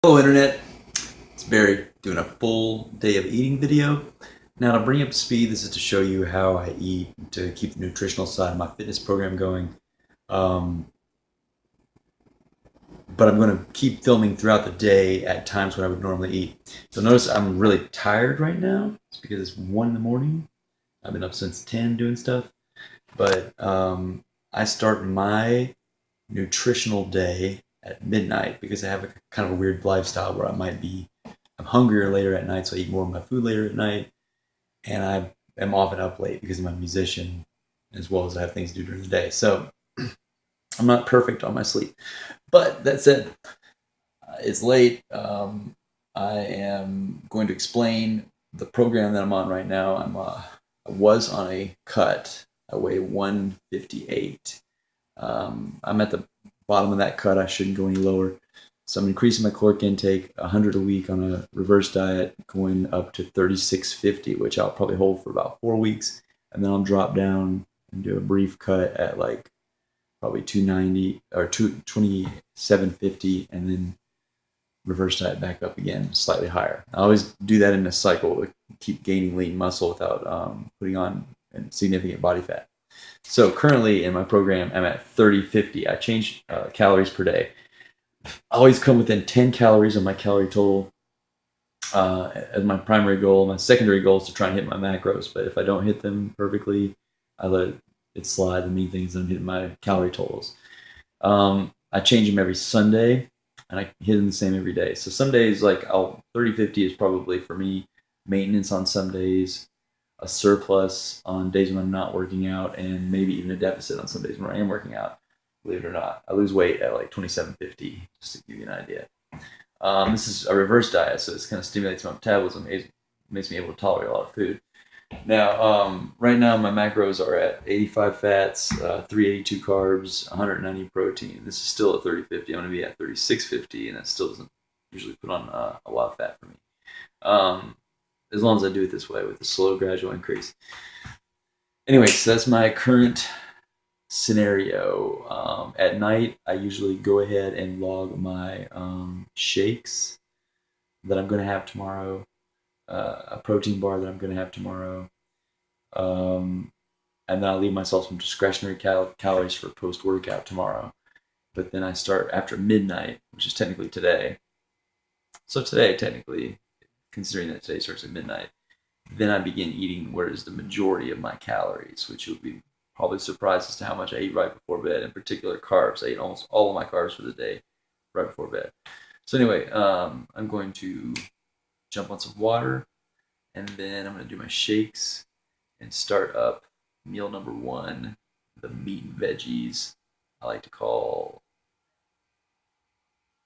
Hello Internet, it's Barry doing a full day of eating video. Now to bring you up to speed, this is to show you how I eat to keep the nutritional side of my fitness program going. But I'm going to keep filming throughout the day at times when I would normally eat. You'll notice I'm really tired right now. It's because it's 1 in the morning. I've been up since 10 doing stuff. But I start my nutritional day at midnight because I have a kind of a weird lifestyle where I'm hungrier later at night, so I eat more of my food later at night, and I am often up late because I'm a musician as well as I have things to do during the day. So I'm not perfect on my sleep. But that said, it's late. I am going to explain the program that I'm on right now. I was on a cut. I weigh 158. I'm at the bottom of that cut. I shouldn't go any lower. So I'm increasing my caloric intake 100 a week on a reverse diet, going up to 3650, which I'll probably hold for about 4 weeks. And then I'll drop down and do a brief cut at like probably 290 or 2750, and then reverse diet back up again, slightly higher. I always do that in a cycle to keep gaining lean muscle without putting on significant body fat. So currently in my program, I'm at 3050. I change calories per day. I always come within 10 calories of my calorie total as my primary goal. My secondary goal is to try and hit my macros, but if I don't hit them perfectly, I let it slide. The main thing is I'm hitting my calorie totals. I change them every Sunday, and I hit them the same every day. So some days, like 3050 is probably for me maintenance on some days, a surplus on days when I'm not working out, and maybe even a deficit on some days when I am working out. Believe it or not, I lose weight at like 2750, just to give you an idea. This is a reverse diet, so this kind of stimulates my metabolism. It makes me able to tolerate a lot of food. Now, right now my macros are at 85 fats, 382 carbs, 190 protein. This is still at 3050. I'm going to be at 3650, and that still doesn't usually put on a lot of fat for me. As long as I do it this way with a slow, gradual increase. Anyway, so that's my current scenario. At night, I usually go ahead and log my shakes that I'm going to have tomorrow, a protein bar that I'm going to have tomorrow, and then I'll leave myself some discretionary calories for post-workout tomorrow. But then I start after midnight, which is technically today. So today, technically, considering that today starts at midnight, then I begin eating what is the majority of my calories, which you'll be probably surprised as to how much I eat right before bed. In particular, carbs. I eat almost all of my carbs for the day right before bed. So anyway, I'm going to jump on some water, and then I'm going to do my shakes and start up meal number 1, the meat and veggies. I like to call,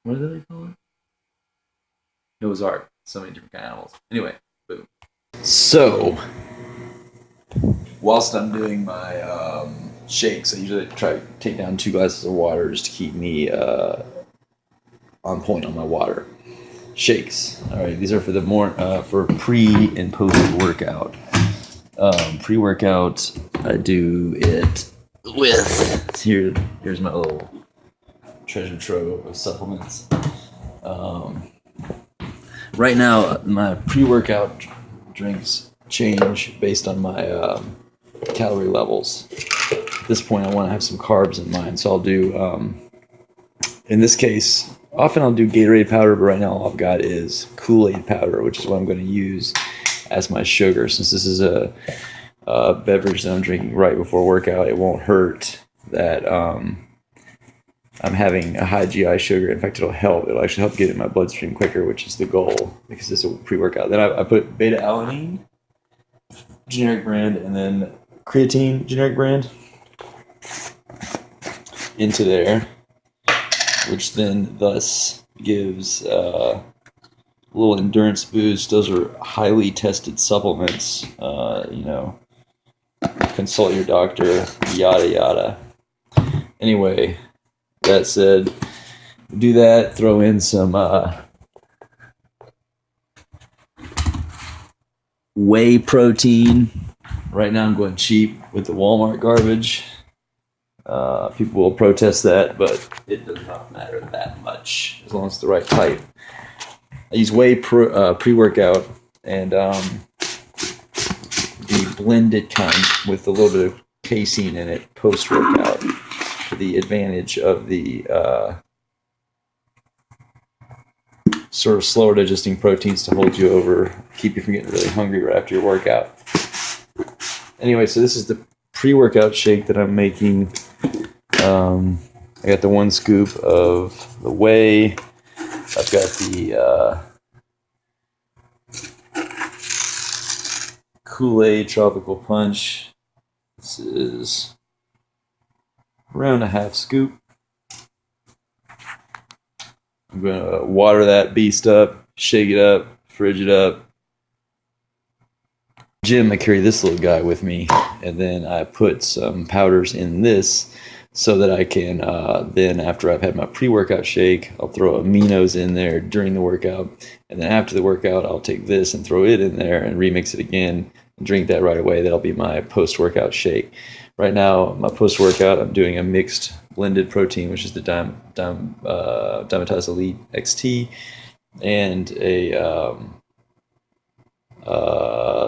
what do they call it? Noah's Ark. So many different kind of animals. Anyway, boom. So, whilst I'm doing my shakes, I usually try to take down 2 glasses of water just to keep me on point on my water. Shakes. All right, these are for for pre and post workout. Pre-workout, I do it with here's my little treasure trove of supplements. Right now, my pre-workout drinks change based on my calorie levels. At this point, I want to have some carbs in mind, so I'll do, in this case, often I'll do Gatorade powder, but right now all I've got is Kool-Aid powder, which is what I'm going to use as my sugar. Since this is a beverage that I'm drinking right before workout, it won't hurt that I'm having a high GI sugar. In fact, it'll help. It'll actually help get it in my bloodstream quicker, which is the goal, because this is a pre-workout. Then I put beta-alanine, generic brand, and then creatine, generic brand, into there, which then thus gives a little endurance boost. Those are highly tested supplements. Consult your doctor, yada yada. Anyway, that said, do that, throw in some whey protein. Right now I'm going cheap with the Walmart garbage. People will protest that, but it does not matter that much as long as it's the right type. I use whey pre-workout and the blended kind with a little bit of casein in it post-workout for the advantage of the sort of slower digesting proteins to hold you over, keep you from getting really hungry right after your workout. Anyway, so this is the pre-workout shake that I'm making. I got the 1 scoop of the whey. I've got the Kool-Aid Tropical Punch. This is around a 1/2 scoop. I'm going to water that beast up, shake it up, fridge it up. Gym, I carry this little guy with me, and then I put some powders in this so that I can, then after I've had my pre-workout shake, I'll throw aminos in there during the workout, and then after the workout, I'll take this and throw it in there and remix it again and drink that right away. That'll be my post-workout shake. Right now, my post-workout, I'm doing a mixed blended protein, which is the Dymatize Elite XT, and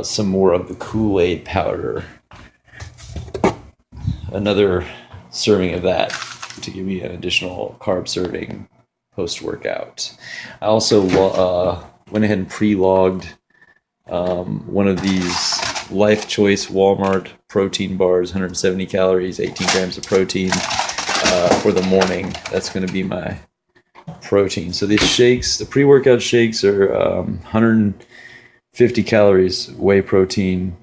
some more of the Kool-Aid powder. Another serving of that to give me an additional carb serving post-workout. I also went ahead and pre-logged one of these Life Choice Walmart protein bars, 170 calories, 18 grams of protein for the morning. That's going to be my protein. So these shakes, the pre-workout shakes are 150 calories whey protein,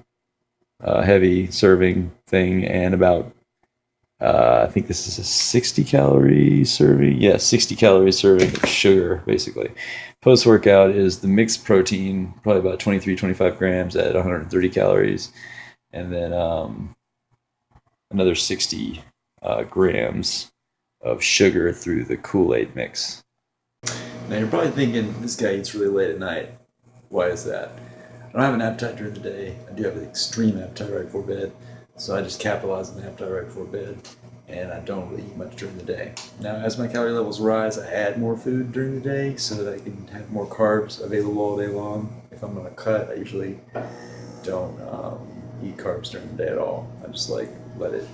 heavy serving thing, and about I think this is a 60 calorie serving. Yeah, 60 calorie serving of sugar, basically. Post-workout is the mixed protein, probably about 23, 25 grams at 130 calories. And then another 60 grams of sugar through the Kool-Aid mix. Now you're probably thinking, this guy eats really late at night. Why is that? I don't have an appetite during the day. I do have an extreme appetite right before bed. So I just capitalize on the appetite right before bed, and I don't really eat much during the day. Now, as my calorie levels rise, I add more food during the day so that I can have more carbs available all day long. If I'm on a cut, I usually don't eat carbs during the day at all. I just let it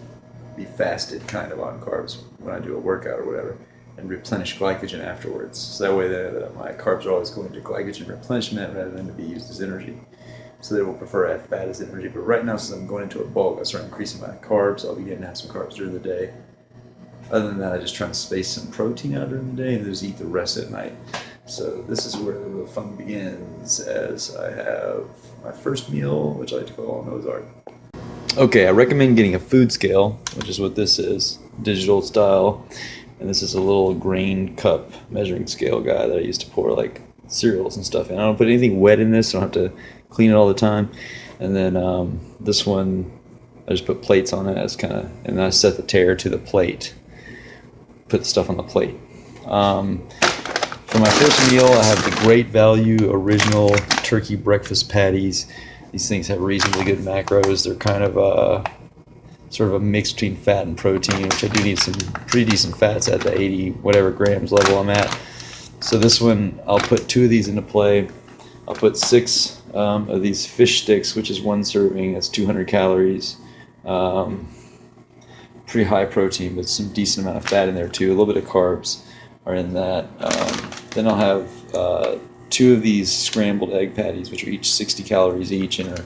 be fasted kind of on carbs when I do a workout or whatever, and replenish glycogen afterwards. So that way my carbs are always going to glycogen replenishment rather than to be used as energy. So they will prefer to have fat as energy. But right now, since I'm going into a bulk, I start increasing my carbs. I'll begin to have some carbs during the day. Other than that, I just try to space some protein out during the day and just eat the rest at night. So this is where the fun begins, as I have my first meal, which I like to call an Ozark. Okay, I recommend getting a food scale, which is what this is, digital style. And this is a little grain cup measuring scale guy that I used to pour like cereals and stuff in. I don't put anything wet in this, so I don't have to clean it all the time. And then this one, I just put plates on it as and then I set the tare to the plate. Put the stuff on the plate. For my first meal, I have the Great Value Original Turkey Breakfast Patties. These things have reasonably good macros. They're kind of sort of a mix between fat and protein, which I do need some pretty decent fats at the 80 whatever grams level I'm at. So this one, I'll put 2 of these into play. I'll put 6 of these fish sticks, which is 1 serving. That's 200 calories. Pretty high protein, but some decent amount of fat in there too. A little bit of carbs are in that. Then I'll have 2 of these scrambled egg patties, which are each 60 calories each, and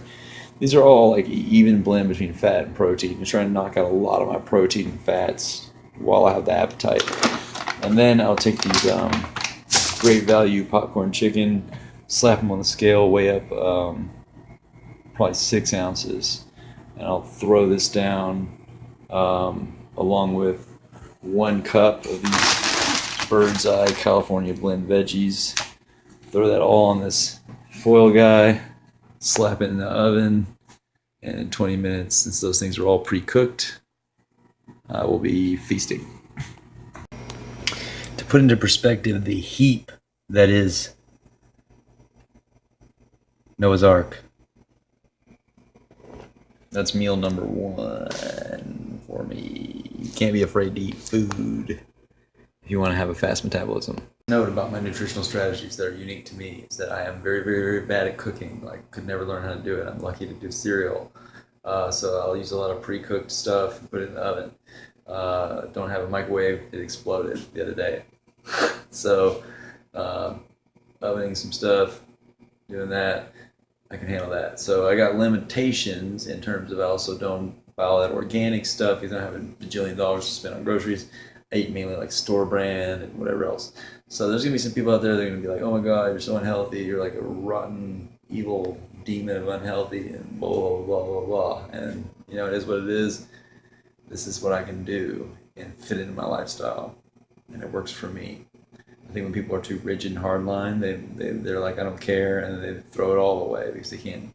these are all like even blend between fat and protein. I'm trying to knock out a lot of my protein and fats while I have the appetite. And then I'll take these Great Value popcorn chicken, slap them on the scale, weigh up probably 6 ounces, and I'll throw this down along with 1 cup of these Bird's Eye California blend veggies. Throw that all on this foil guy, slap it in the oven, and in 20 minutes, since those things are all pre-cooked, we'll be feasting. To put into perspective the heap that is Noah's Ark, that's meal number 1 for me. You can't be afraid to eat food if you want to have a fast metabolism. Note about my nutritional strategies that are unique to me is that I am very, very, very bad at cooking. Like, could never learn how to do it. I'm lucky to do cereal. So I'll use a lot of pre-cooked stuff and put it in the oven. Don't have a microwave. It exploded the other day. So ovening some stuff, doing that, I can handle that. So I got limitations in terms of I also don't buy all that organic stuff because I don't have a bajillion dollars to spend on groceries. I eat mainly like store brand and whatever else. So there's gonna be some people out there that are gonna be like, oh my God, you're so unhealthy. You're like a rotten, evil demon of unhealthy and blah, blah, blah, blah, blah. And you know, it is what it is. This is what I can do and fit into my lifestyle. And it works for me. I think when people are too rigid and hardline, they're like, I don't care, and they throw it all away because they can't,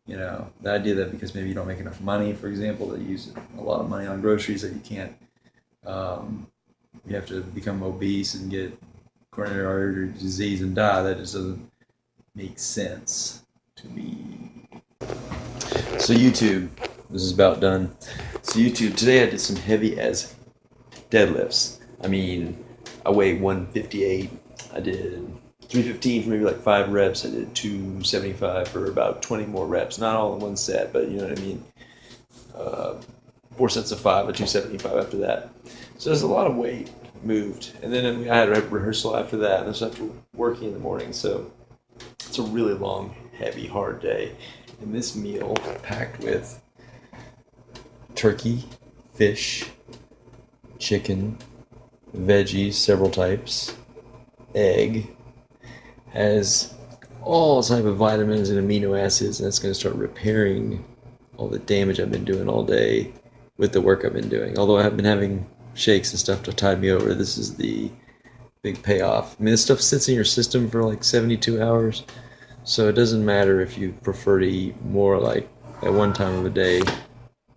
you know, the idea that because maybe you don't make enough money, for example, that you use a lot of money on groceries that you can't, you have to become obese and get coronary artery disease and die. That just doesn't make sense to me. So YouTube, this is about done. So YouTube, today I did some heavy as deadlifts. I mean, I weighed 158. I did 315 for maybe like 5 reps. I did 275 for about 20 more reps. Not all in one set, but you know what I mean. 4 sets of 5, a 275 after that. So there's a lot of weight moved. And then I had a rehearsal after that, and then after working in the morning. So it's a really long, heavy, hard day. And this meal packed with turkey, fish, chicken, veggies, several types, egg, has all type of vitamins and amino acids, and it's going to start repairing all the damage I've been doing all day with the work I've been doing. Although I have been having shakes and stuff to tide me over, this is the big payoff. I mean, this stuff sits in your system for like 72 hours, so it doesn't matter if you prefer to eat more like at one time of a day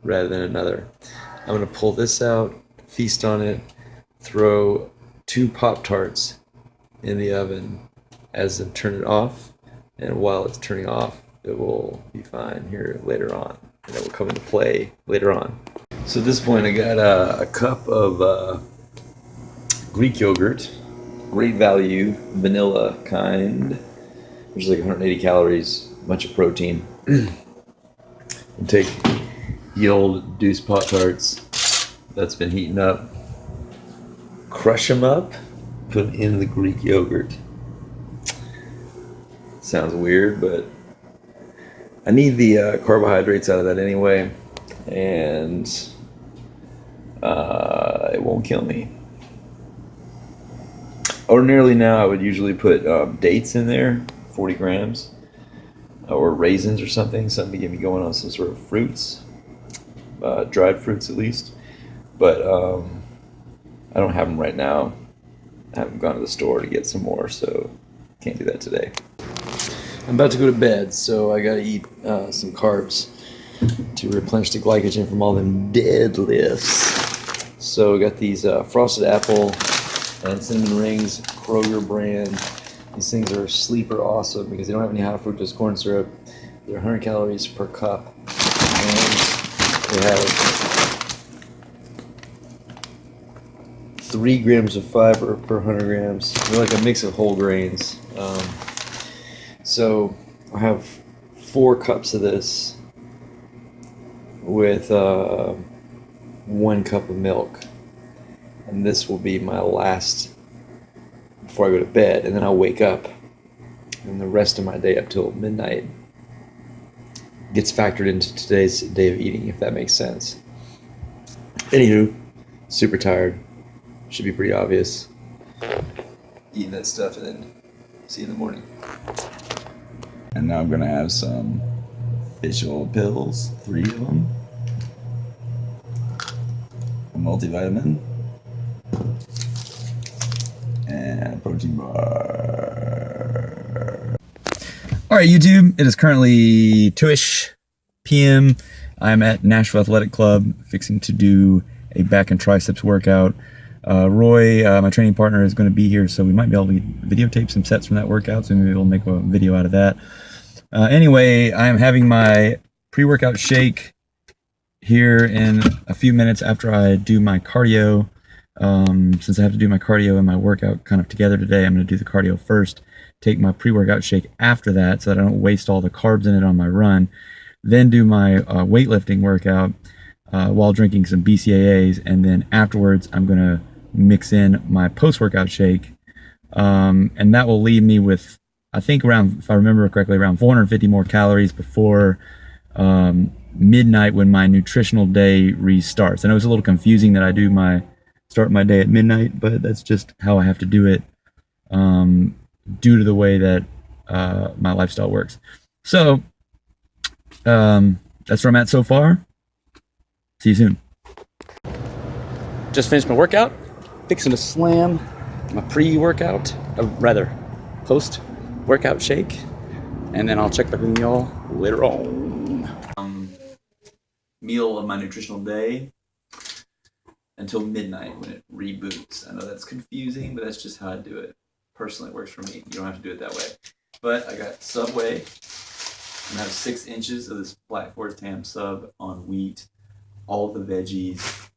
rather than another. I'm going to pull this out, feast on it, throw 2 Pop-Tarts in the oven as I turn it off, and while it's turning off, it will be fine here later on, and that will come into play later on. So at this point, I got a cup of Greek yogurt, great value, vanilla kind, which is like 180 calories, a bunch of protein. And take the old Deuce Pop-Tarts that's been heating up, crush them up, put them in the Greek yogurt. Sounds weird, but I need the carbohydrates out of that anyway, and it won't kill me. Ordinarily now I would usually put dates in there, 40 grams, or raisins or something to get me going on some sort of fruits, dried fruits at least, but I don't have them right now. I haven't gone to the store to get some more, so can't do that today. I'm about to go to bed, so I gotta eat some carbs to replenish the glycogen from all them deadlifts. So I got these frosted apple and cinnamon rings, Kroger brand. These things are sleeper awesome because they don't have any high fructose corn syrup. They're 100 calories per cup, and they have 3 grams of fiber per 100 grams. They're like a mix of whole grains. So I have 4 cups of this with 1 cup of milk, and this will be my last before I go to bed, and then I'll wake up, and the rest of my day up till midnight gets factored into today's day of eating, if that makes sense. Anywho, super tired. Should be pretty obvious. Eating that stuff and then see you in the morning. And now I'm gonna have some fish oil pills, 3 of them, a multivitamin, and a protein bar. All right, YouTube, it is currently 2-ish p.m. I'm at Nashville Athletic Club fixing to do a back and triceps workout. Roy, my training partner, is going to be here, so we might be able to videotape some sets from that workout, so maybe we'll make a video out of that. Anyway, I am having my pre-workout shake here in a few minutes after I do my cardio. Since I have to do my cardio and my workout kind of together today, I'm going to do the cardio first, take my pre-workout shake after that so that I don't waste all the carbs in it on my run, then do my weightlifting workout while drinking some BCAAs, and then afterwards I'm going to mix in my post-workout shake, and that will leave me with, I think around, if I remember correctly, around 450 more calories before midnight when my nutritional day restarts. I know it's a little confusing that I do start my day at midnight, but that's just how I have to do it due to the way that my lifestyle works. So that's where I'm at so far. See you soon. Just finished my workout, fixing to slam my pre-workout, rather post-workout shake, and then I'll check back with y'all later on. Meal of my nutritional day until midnight when it reboots. I know that's confusing, but that's just how I do it. Personally, it works for me. You don't have to do it that way. But I got Subway. I have 6 inches of this Black Forest ham sub on wheat, all the veggies,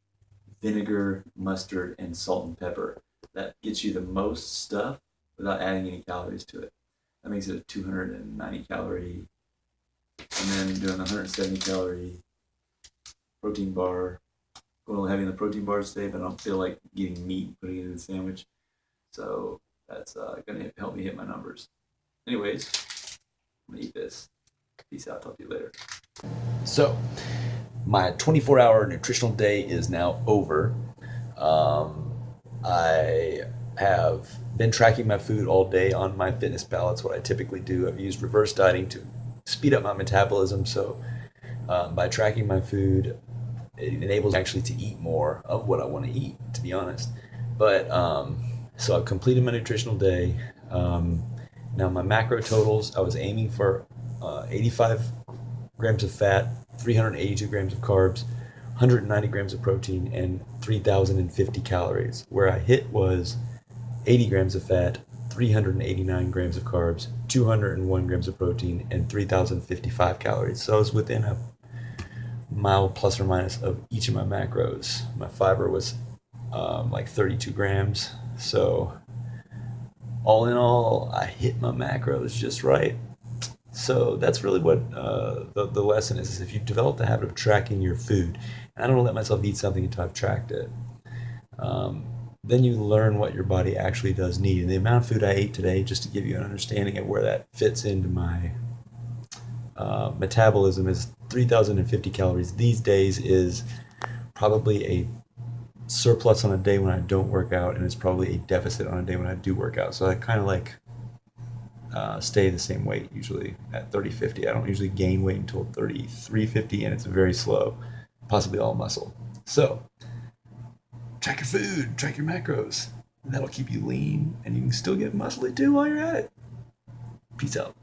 vinegar, mustard, and salt and pepper. That gets you the most stuff without adding any calories to it. That makes it a 290 calorie, and then doing the 170 calorie protein bar. Going a little heavy on the protein bars today, but I don't feel like getting meat and putting it in the sandwich. So that's going to help me hit my numbers. Anyways, I'm going to eat this. Peace out. Talk to you later. So, my 24-hour nutritional day is now over. I have been tracking my food all day on my fitness pal. That's what I typically do. I've used reverse dieting to speed up my metabolism. So, by tracking my food, it enables me actually to eat more of what I want to eat, to be honest. But so I've completed my nutritional day. Now my macro totals, I was aiming for 85 grams of fat, 382 grams of carbs, 190 grams of protein, and 3,050 calories. Where I hit was 80 grams of fat, 389 grams of carbs, 201 grams of protein, and 3,055 calories. So I was within a mile plus or minus of each of my macros. My fiber was like 32 grams. So all in all, I hit my macros just right. So that's really what the lesson is if you develop the habit of tracking your food, and I don't let myself eat something until I've tracked it, then you learn what your body actually does need. And the amount of food I ate today, just to give you an understanding of where that fits into my metabolism, is 3,050 calories. These days is probably a surplus on a day when I don't work out, and it's probably a deficit on a day when I do work out. So I kind of like stay the same weight usually at 30-50. I don't usually gain weight until 33-50, and it's very slow, possibly all muscle. So track your food, track your macros. That'll keep you lean, and you can still get muscly too while you're at it. Peace out.